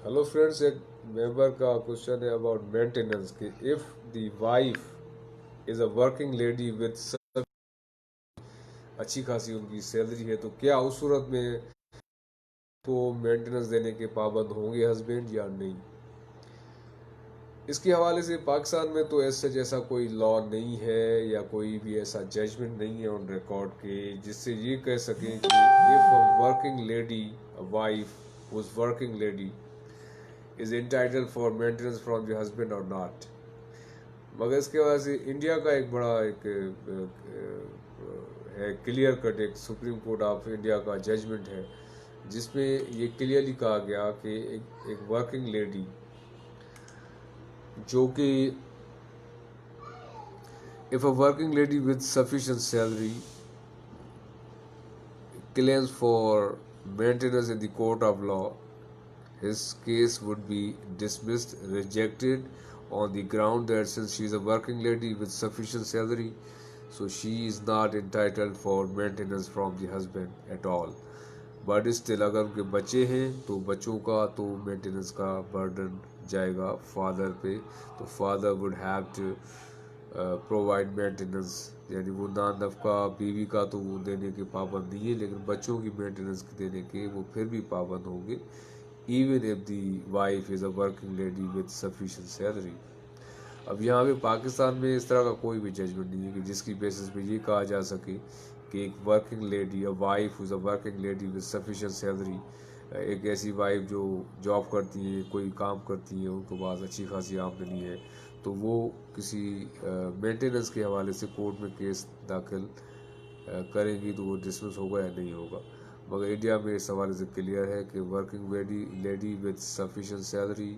Hello friends, एक member का question है अबाउट मेंटेनेंस कि if the wife is a working lady with अच्छी खासी उनकी सैलरी है तो क्या उस सूरत में तो मेंटेनेंस देने के पाबंद होंगे हस्बैंड या नहीं। इसके हवाले से पाकिस्तान में तो ऐसा जैसा कोई लॉ नहीं है या कोई भी ऐसा जजमेंट नहीं है ऑन रिकॉर्ड के जिससे ये कह सकें कि if a working lady, a wife who's working lady is entitled for maintenance from the husband or not। मगर इसके वजह से इंडिया का एक बड़ा एक है क्लियर कट, एक सुप्रीम कोर्ट ऑफ इंडिया का जजमेंट है जिसमें ये क्लियरली कहा गया कि एक वर्किंग लेडी जो कि if a working lady with sufficient salary claims for maintenance in the court of law, his case would be dismissed, rejected on the ground that since she is a working lady with sufficient salary, so she is not entitled for maintenance from the husband at all. But still अगर उनके बच्चे हैं तो बच्चों का तो maintenance का burden जाएगा फादर पे, तो father would have to provide maintenance, यानी वो ना नफका बीवी का तो वो देने के पाबंद नहीं है, लेकिन बच्चों की मेंटेनेंस देने के वो फिर भी पाबंद होंगे even if the wife is a working lady with sufficient salary. अब यहाँ पे पाकिस्तान में इस तरह का कोई भी जजमेंट नहीं है कि जिसकी बेसिस पे ये कहा जा सके कि एक working lady, a wife is a working lady with sufficient salary, एक ऐसी वाइफ जो जॉब करती है, कोई काम करती है, उनके पास अच्छी खासी आमदनी है, तो वो किसी मेंटेनेंस के हवाले से कोर्ट में केस दाखिल करेंगी तो वो डिसमिस होगा या नहीं होगा। मगर इंडिया में इस हवाले से क्लियर है कि working lady with sufficient salary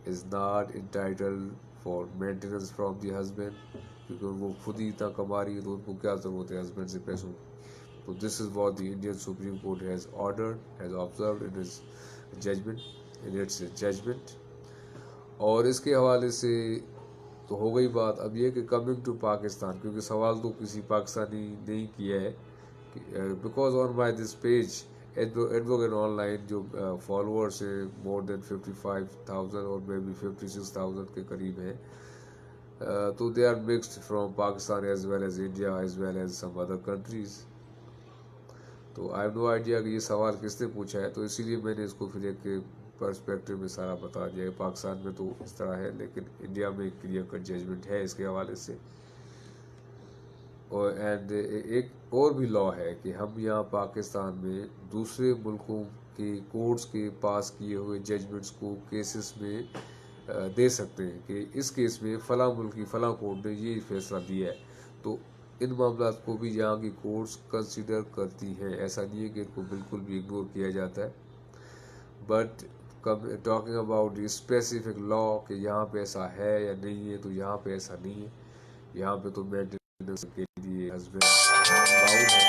is not entitled for maintenance from the husband, क्योंकि वो खुद ही इतना कमा रही है तो उनको क्या ज़रूरत है हस्बैंड से पैसों की। तो this is what the Indian supreme court has ordered, has observed in its judgement. और इसके हवाले से तो हो गई बात। अब ये कि कमिंग टू पाकिस्तान, क्योंकि सवाल तो किसी पाकिस्तानी नहीं किया है, because on my this page advocate online जो फॉलोअर्स है मोर देन 55,000 और मे बी 56,000 के करीब है, तो they are mixed from Pakistan as well as India as well as some other countries. तो आई हैव नो आइडिया कि ये सवाल किसने पूछा है, तो इसीलिए मैंने इसको फिर एक पर्सपेक्टिव में सारा बता दिया। पाकिस्तान में तो इस तरह है, लेकिन इंडिया में एक क्लियर कट जजमेंट है इसके हवाले से। और एंड एक और भी लॉ है कि हम यहाँ पाकिस्तान में दूसरे मुल्कों के कोर्ट्स के पास किए हुए जजमेंट्स को केसेस में दे सकते हैं कि इस केस में फ़लाँ मुल्क की फ़लाँ कोर्ट ने ये फैसला दिया है, तो इन मामला को भी यहाँ की कोर्ट्स कंसिडर करती हैं। ऐसा नहीं है कि इनको बिल्कुल भी इग्नोर किया जाता है, but talking about specific law कि यहाँ पे ऐसा है या नहीं है, तो यहाँ पे ऐसा नहीं है। यहाँ पे तो मेंटेनेंस के लिए हस्बैंड बाउंड है।